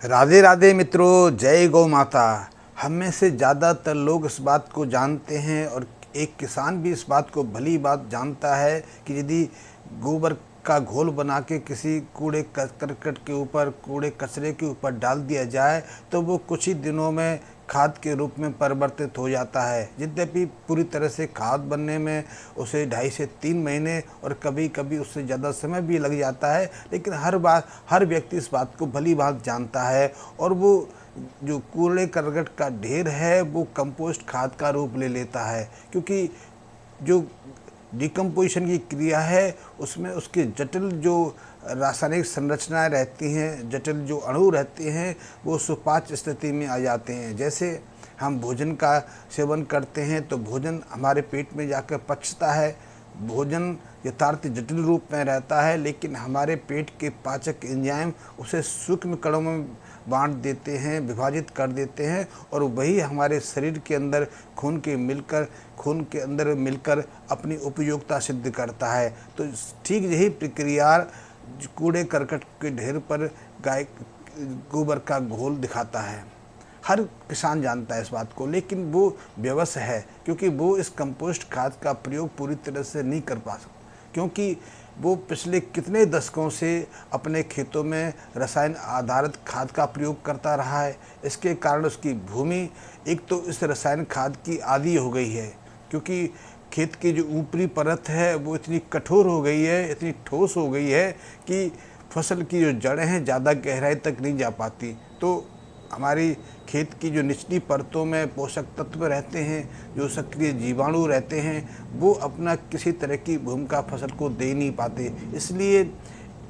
राधे राधे मित्रों, जय गौ माता। हम में से ज़्यादातर लोग इस बात को जानते हैं और एक किसान भी इस बात को भली बात जानता है कि यदि गोबर का घोल बना के किसी कूड़े करकट के ऊपर, कूड़े कचरे के ऊपर डाल दिया जाए तो वो कुछ ही दिनों में खाद के रूप में परिवर्तित हो जाता है। यद्यपि पूरी तरह से खाद बनने में उसे 2.5 से 3 महीने और कभी कभी उससे ज़्यादा समय भी लग जाता है, लेकिन हर व्यक्ति इस बात को भली बात जानता है और वो जो कूड़े करकट का ढेर है वो कंपोस्ट खाद का रूप ले लेता है। क्योंकि जो डिकम्पोजिशन की क्रिया है उसमें उसके जटिल जो रासायनिक संरचनाएं रहती हैं, जटिल जो अणु रहते हैं, वो सुपाच्य स्थिति में आ जाते हैं। जैसे हम भोजन का सेवन करते हैं तो भोजन हमारे पेट में जाकर पचता है, भोजन यथार्थ जटिल रूप में रहता है, लेकिन हमारे पेट के पाचक एंजाइम उसे सूक्ष्म कणों में बांट देते हैं, विभाजित कर देते हैं और वही हमारे शरीर के अंदर खून के अंदर मिलकर अपनी उपयोगिता सिद्ध करता है। तो ठीक यही प्रक्रिया कूड़े करकट के ढेर पर गाय गोबर का घोल दिखाता है। हर किसान जानता है इस बात को, लेकिन वो बेबस है क्योंकि वो इस कंपोस्ट खाद का प्रयोग पूरी तरह से नहीं कर पा सकता, क्योंकि वो पिछले कितने दशकों से अपने खेतों में रसायन आधारित खाद का प्रयोग करता रहा है। इसके कारण उसकी भूमि एक तो इस रसायन खाद की आदी हो गई है, क्योंकि खेत की जो ऊपरी परत है वो इतनी कठोर हो गई है, इतनी ठोस हो गई है कि फसल की जो जड़ें हैं ज़्यादा गहराई तक नहीं जा पाती। तो हमारी खेत की जो निचली परतों में पोषक तत्व रहते हैं, जो सक्रिय जीवाणु रहते हैं, वो अपना किसी तरह की भूमिका फसल को दे नहीं पाते। इसलिए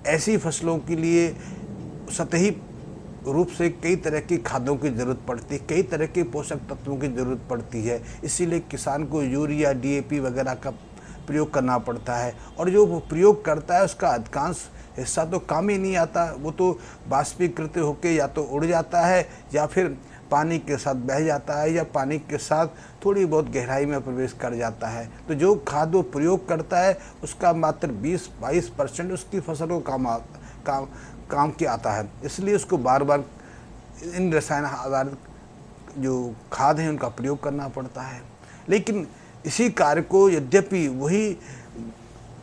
ऐसी फसलों के लिए सतही रूप से कई तरह की खादों की ज़रूरत पड़ती है, कई तरह के पोषक तत्वों की ज़रूरत पड़ती है। इसीलिए किसान को यूरिया, डीएपी वगैरह का प्रयोग करना पड़ता है और जो वो प्रयोग करता है उसका अधिकांश हिस्सा तो काम ही नहीं आता। वो तो बाष्पीकृत होकर या तो उड़ जाता है या फिर पानी के साथ बह जाता है या पानी के साथ थोड़ी बहुत गहराई में प्रवेश कर जाता है। तो जो खाद वो प्रयोग करता है उसका मात्र 20-22% उसकी फसल को काम के आता है। इसलिए उसको बार बार इन रसायन आधारित जो खाद हैं उनका प्रयोग करना पड़ता है। लेकिन इसी कार्य को यद्यपि वही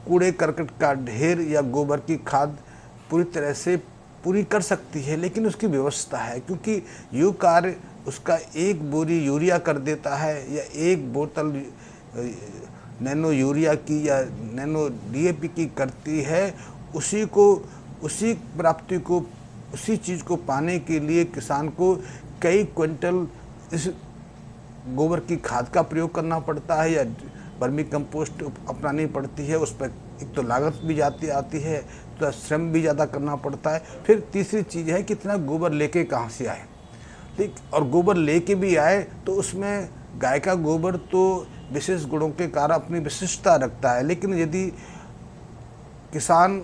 कूड़े करकट का ढेर या गोबर की खाद पूरी तरह से पूरी कर सकती है, लेकिन उसकी व्यवस्था है, क्योंकि ये कार्य उसका 1 बोरी यूरिया कर देता है या 1 बोतल नैनो यूरिया की या नैनो डीएपी की करती है। उसी प्राप्ति को, उसी चीज़ को पाने के लिए किसान को कई क्विंटल इस गोबर की खाद का प्रयोग करना पड़ता है या वर्मी कंपोस्ट अपनानी पड़ती है। उस पर एक तो लागत भी आती है, तो श्रम भी ज़्यादा करना पड़ता है। फिर तीसरी चीज़ है कि इतना गोबर लेके कहाँ से आए, ठीक, और गोबर लेके भी आए तो उसमें गाय का गोबर तो विशेष गुणों के कारण अपनी विशिष्टता रखता है। लेकिन यदि किसान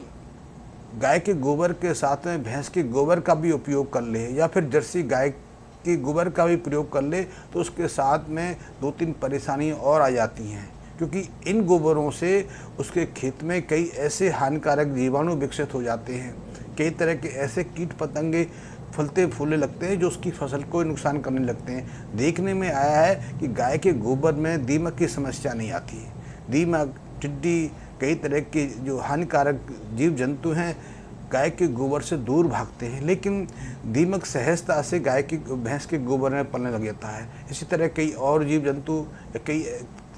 गाय के गोबर के साथ में भैंस के गोबर का भी उपयोग कर ले या फिर जर्सी गाय के गोबर का भी प्रयोग कर ले तो उसके साथ में 2-3 परेशानियाँ और आ जाती हैं, क्योंकि इन गोबरों से उसके खेत में कई ऐसे हानिकारक जीवाणु विकसित हो जाते हैं, कई तरह के ऐसे कीट पतंगे फलते फूलने लगते हैं जो उसकी फसल को नुकसान करने लगते हैं। देखने में आया है कि गाय के गोबर में दीमक की समस्या नहीं आती है। दीमक, टिड्डी, कई तरह के जो हानिकारक जीव जंतु हैं गाय के गोबर से दूर भागते हैं, लेकिन दीमक सहजता से भैंस के गोबर में पलने लग जाता है। इसी तरह कई और जीव जंतु या कई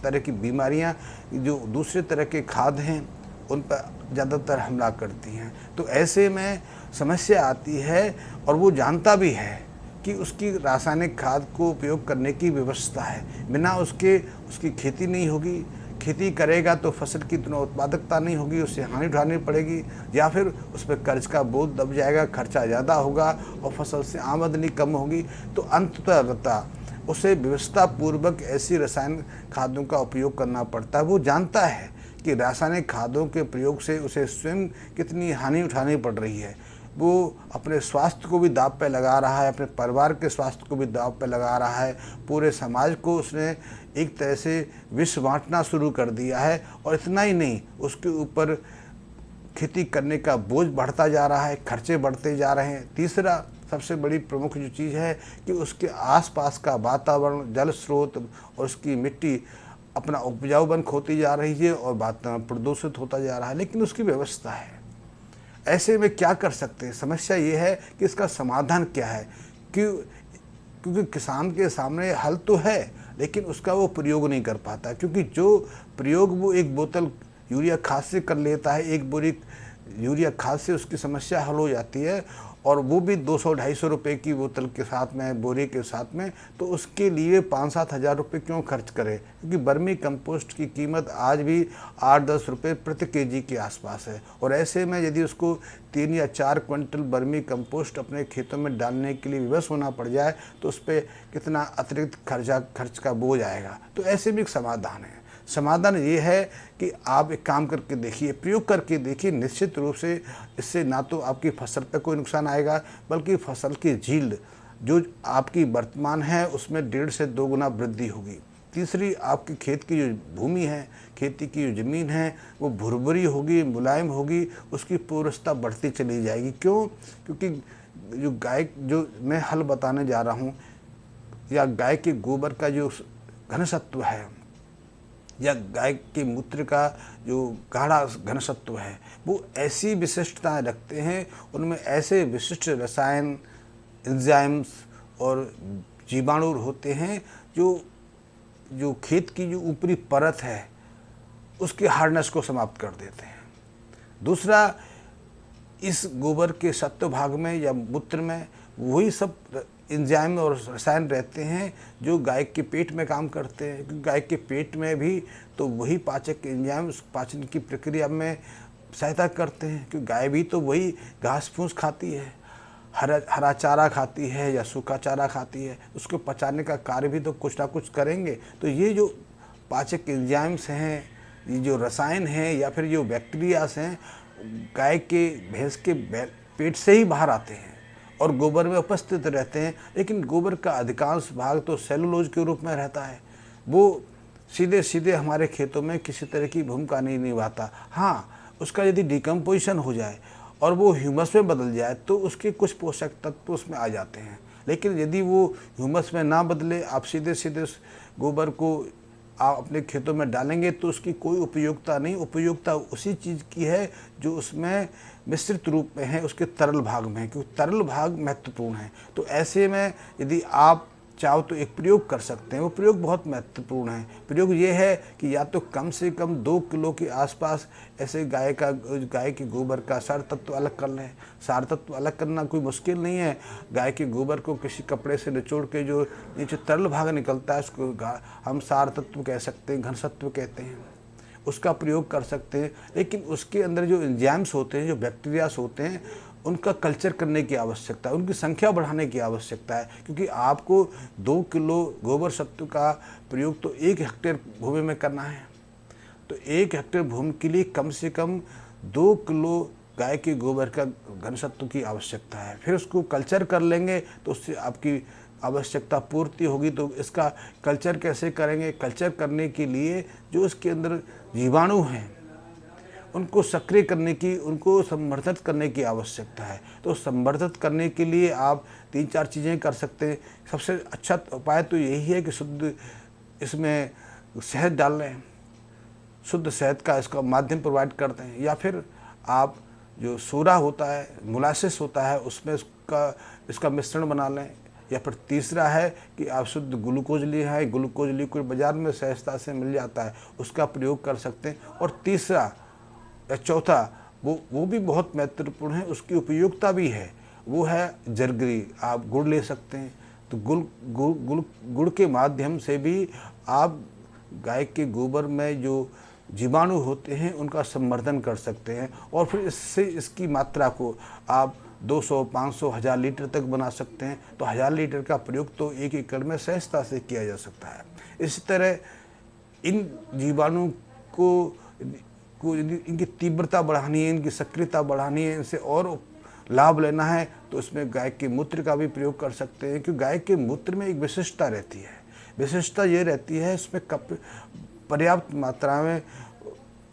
तरह की बीमारियां जो दूसरे तरह के खाद हैं उन पर ज़्यादातर हमला करती हैं। तो ऐसे में समस्या आती है और वो जानता भी है कि उसकी रासायनिक खाद को उपयोग करने की व्यवस्था है, बिना उसकी खेती नहीं होगी। खेती करेगा तो फसल की इतना उत्पादकता नहीं होगी, उससे हानि उठानी पड़ेगी या फिर उस पर कर्ज का बोझ दब जाएगा, खर्चा ज़्यादा होगा और फसल से आमदनी कम होगी। तो अंततः उसे व्यवस्थापूर्वक ऐसी रासायनिक खादों का उपयोग करना पड़ता है। वो जानता है कि रासायनिक खादों के प्रयोग से उसे स्वयं कितनी हानि उठानी पड़ रही है। वो अपने स्वास्थ्य को भी दांव पे लगा रहा है, अपने परिवार के स्वास्थ्य को भी दांव पे लगा रहा है, पूरे समाज को उसने एक तरह से विष बांटना शुरू कर दिया है। और इतना ही नहीं, उसके ऊपर खेती करने का बोझ बढ़ता जा रहा है, खर्चे बढ़ते जा रहे हैं। तीसरा सबसे बड़ी प्रमुख जो चीज़ है कि उसके आसपास का वातावरण, जल स्रोत और उसकी मिट्टी अपना उपजाऊपन खोती जा रही है और वातावरण प्रदूषित होता जा रहा है, लेकिन उसकी व्यवस्था है। ऐसे में क्या कर सकते हैं? समस्या ये है कि इसका समाधान क्या है? क्योंकि किसान के सामने हल तो है, लेकिन उसका वो प्रयोग नहीं कर पाता, क्योंकि जो प्रयोग वो एक बोतल यूरिया खाद से कर लेता है, एक बोरी यूरिया खाद से उसकी समस्या हल हो जाती है, और वो भी 200-250 रुपये की बोतल के साथ में, बोरे के साथ में, तो उसके लिए 5-7 हज़ार रुपये क्यों खर्च करे? क्योंकि बर्मी कंपोस्ट की कीमत आज भी 8-10 रुपये प्रति केजी के आसपास है, और ऐसे में यदि उसको 3 या 4 क्विंटल बर्मी कंपोस्ट अपने खेतों में डालने के लिए विवश होना पड़ जाए तो उस पर कितना अतिरिक्त खर्च का बोझ आएगा। तो ऐसे भी एक समाधान है। समाधान ये है कि आप एक काम करके देखिए, प्रयोग करके देखिए। निश्चित रूप से इससे ना तो आपकी फसल पर कोई नुकसान आएगा, बल्कि फसल की यील्ड जो आपकी वर्तमान है उसमें 1.5 से 2 गुना वृद्धि होगी। तीसरी, आपकी खेत की जो भूमि है, खेती की जो ज़मीन है, वो भुरभुरी होगी, मुलायम होगी, उसकी पोरसता बढ़ती चली जाएगी। क्यों? क्योंकि जो मैं हल बताने जा रहा हूँ, या गाय के गोबर का जो घनसत्व है, या गाय के मूत्र का जो गाढ़ा घनसत्व है, वो ऐसी विशिष्टताएं रखते हैं, उनमें ऐसे विशिष्ट रसायन, एंजाइम्स और जीवाणु होते हैं जो खेत की जो ऊपरी परत है उसके हार्डनेस को समाप्त कर देते हैं। दूसरा, इस गोबर के सत्व भाग में या मूत्र में वही सब एंजाइम और रसायन रहते हैं जो गाय के पेट में काम करते हैं, क्योंकि गाय के पेट में भी तो वही पाचक एंजाइम पाचन की प्रक्रिया में सहायता करते हैं, क्योंकि गाय भी तो वही घास फूस खाती है, हरा चारा खाती है या सूखा चारा खाती है, उसको पचाने का कार्य भी तो कुछ ना कुछ करेंगे। तो ये जो पाचक एंजाइम्स हैं, ये जो रसायन हैं या फिर जो बैक्टीरियास हैं, गाय के भैंस के पेट से ही बाहर आते हैं और गोबर में उपस्थित रहते हैं। लेकिन गोबर का अधिकांश भाग तो सेलुलोज के रूप में रहता है, वो सीधे सीधे हमारे खेतों में किसी तरह की भूमिका नहीं निभाता। हाँ, उसका यदि डिकम्पोजिशन हो जाए और वो ह्यूमस में बदल जाए तो उसके कुछ पोषक तत्व उसमें आ जाते हैं। लेकिन यदि वो ह्यूमस में ना बदले, आप सीधे सीधे उस गोबर को आप अपने खेतों में डालेंगे तो उसकी कोई उपयोगिता नहीं। उपयोगिता उसी चीज़ की है जो उसमें मिश्रित रूप में है, उसके तरल भाग में है, क्योंकि तरल भाग महत्वपूर्ण है। तो ऐसे में यदि आप चाहो तो एक प्रयोग कर सकते हैं, वो प्रयोग बहुत महत्वपूर्ण है। प्रयोग ये है कि या तो कम से कम 2 किलो के आसपास ऐसे गाय के गोबर का सार तत्व अलग कर लें। सार तत्व अलग करना कोई मुश्किल नहीं है। गाय के गोबर को किसी कपड़े से निचोड़ के जो नीचे तरल भाग निकलता है उसको हम सार तत्व कह सकते हैं, घनसत्व कहते हैं, उसका प्रयोग कर सकते हैं। लेकिन उसके अंदर जो एंजाइम्स होते हैं, जो बैक्टीरियास होते हैं, उनका कल्चर करने की आवश्यकता है, उनकी संख्या बढ़ाने की आवश्यकता है, क्योंकि आपको 2 किलो गोबर सत्व का प्रयोग तो 1 हेक्टेयर भूमि में करना है। तो 1 हेक्टेयर भूमि के लिए कम से कम 2 किलो गाय के गोबर का घनसत्व की आवश्यकता है। फिर उसको कल्चर कर लेंगे तो उससे आपकी आवश्यकता पूर्ति होगी। तो इसका कल्चर कैसे करेंगे? कल्चर करने के लिए जो इसके अंदर जीवाणु हैं उनको सक्रिय करने की, उनको संवर्धित करने की आवश्यकता है। तो संवर्धित करने के लिए आप 3-4 चीज़ें कर सकते हैं। सबसे अच्छा उपाय तो यही है कि शुद्ध इसमें शहद डाल लें, शुद्ध शहद का इसका माध्यम प्रोवाइड करते हैं, या फिर आप जो सोडा होता है, मोलासिस होता है, उसमें इसका मिश्रण बना लें। या फिर तीसरा है कि आप शुद्ध ग्लूकोज लिए ग्लूकोज लिक्विड बाज़ार में सहजता से मिल जाता है, उसका प्रयोग कर सकते हैं। और तीसरा या चौथा, वो भी बहुत महत्वपूर्ण है, उसकी उपयोगिता भी है, वो है जरगरी। आप गुड़ ले सकते हैं, तो गुड़ के माध्यम से भी आप गाय के गोबर में जो जीवाणु होते हैं उनका संवर्धन कर सकते हैं। और फिर इससे इसकी मात्रा को आप 200, 500, 1000 लीटर तक बना सकते हैं। तो 1000 लीटर का प्रयोग तो 1 एकड़ में सहजता से किया जा सकता है। इसी तरह इन जीवाणु को इनकी तीव्रता बढ़ानी है, इनकी सक्रियता बढ़ानी है, इनसे और लाभ लेना है तो इसमें गाय के मूत्र का भी प्रयोग कर सकते हैं। क्योंकि गाय के मूत्र में एक विशिष्टता रहती है। विशिष्टता ये रहती है, इसमें पर्याप्त मात्रा में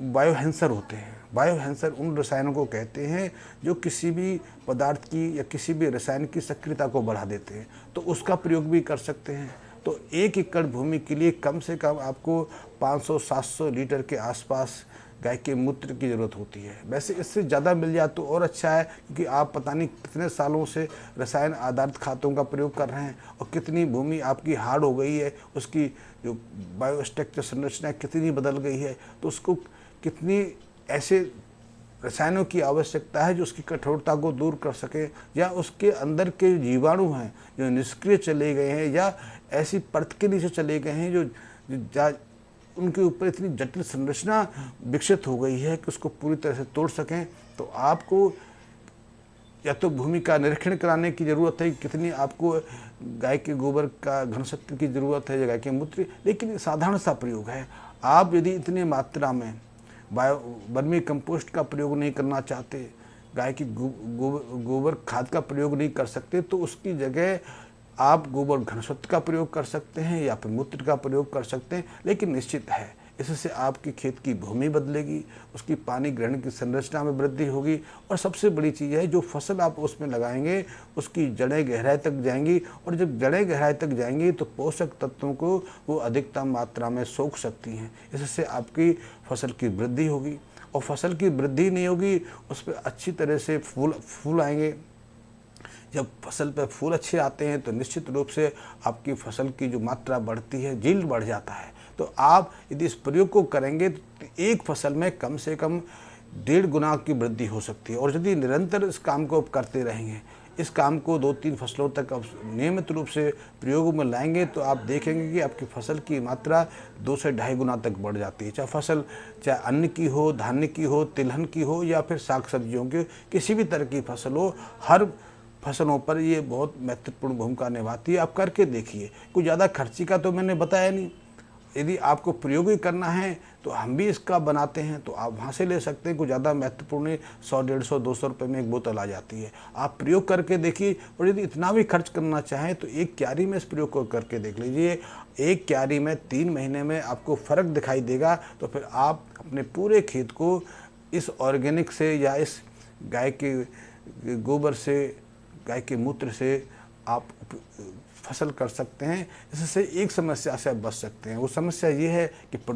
बायोहेंसर होते हैं। बायोहेंसर उन रसायनों को कहते हैं जो किसी भी पदार्थ की या किसी भी रसायन की सक्रियता को बढ़ा देते हैं, तो उसका प्रयोग भी कर सकते हैं। तो 1 एकड़ भूमि के लिए कम से कम आपको 500-700 लीटर के आसपास गाय के मूत्र की ज़रूरत होती है। वैसे इससे ज़्यादा मिल जाए तो और अच्छा है, क्योंकि आप पता नहीं कितने सालों से रसायन आधारित खादों का प्रयोग कर रहे हैं और कितनी भूमि आपकी हार्ड हो गई है, उसकी जो बायोस्ट्रक्चर संरचना कितनी बदल गई है, तो उसको कितनी ऐसे रसायनों की आवश्यकता है जो उसकी कठोरता को दूर कर सके, या उसके अंदर के जीवाणु हैं जो निष्क्रिय चले गए हैं या ऐसी परत के नीचे चले गए हैं जो उनके ऊपर इतनी जटिल संरचना विकसित हो गई है कि उसको पूरी तरह से तोड़ सकें। तो आपको या तो भूमि का निरीक्षण कराने की ज़रूरत है कि कितनी आपको गाय के गोबर का घनसत्व की ज़रूरत है या गाय के मूत्र, लेकिन साधारण सा प्रयोग है। आप यदि इतनी मात्रा में वर्मी कंपोस्ट का प्रयोग नहीं करना चाहते, गाय की गोबर खाद का प्रयोग नहीं कर सकते, तो उसकी जगह आप गोबर घनसत्व का प्रयोग कर सकते हैं या फिर मूत्र का प्रयोग कर सकते हैं। लेकिन निश्चित है इससे आपकी खेत की भूमि बदलेगी, उसकी पानी ग्रहण की संरचना में वृद्धि होगी, और सबसे बड़ी चीज़ है जो फसल आप उसमें लगाएंगे उसकी जड़ें गहराई तक जाएंगी, और जब जड़ें गहराई तक जाएंगी तो पोषक तत्वों को वो अधिकतम मात्रा में सोख सकती हैं। इससे आपकी फसल की वृद्धि होगी, और फसल की वृद्धि नहीं होगी उस पर अच्छी तरह से फूल आएंगे। जब फसल पर फूल अच्छे आते हैं तो निश्चित रूप से आपकी फसल की जो मात्रा बढ़ती है, यील्ड बढ़ जाता है। तो आप यदि इस प्रयोग को करेंगे तो एक फसल में कम से कम 1.5 गुना की वृद्धि हो सकती है। और यदि निरंतर इस काम को करते रहेंगे, इस काम को 2-3 फसलों तक आप नियमित रूप से प्रयोग में लाएंगे, तो आप देखेंगे कि आपकी फसल की मात्रा 2 से 2.5 गुना तक बढ़ जाती है। चाहे फसल चाहे अन्न की हो, धान्य की हो, तिलहन की हो, या फिर साग सब्जियों की, किसी भी तरह की फसल हो, हर फसलों पर ये बहुत महत्वपूर्ण भूमिका निभाती है। आप करके देखिए, कोई ज़्यादा खर्ची का तो मैंने बताया नहीं। यदि आपको प्रयोग ही करना है तो हम भी इसका बनाते हैं, तो आप वहाँ से ले सकते हैं। कोई ज़्यादा महत्वपूर्ण नहीं, 100, 150, 200 रुपये में एक बोतल आ जाती है। आप प्रयोग करके देखिए, और यदि इतना भी खर्च करना चाहें तो एक क्यारी में इस प्रयोग को करके देख लीजिए। एक क्यारी में 3 महीने में आपको फ़र्क दिखाई देगा। तो फिर आप अपने पूरे खेत को इस ऑर्गेनिक से या इस गाय के गोबर से, गाय के मूत्र से आप फसल कर सकते हैं। इससे एक समस्या से आप बच सकते हैं। वो समस्या ये है कि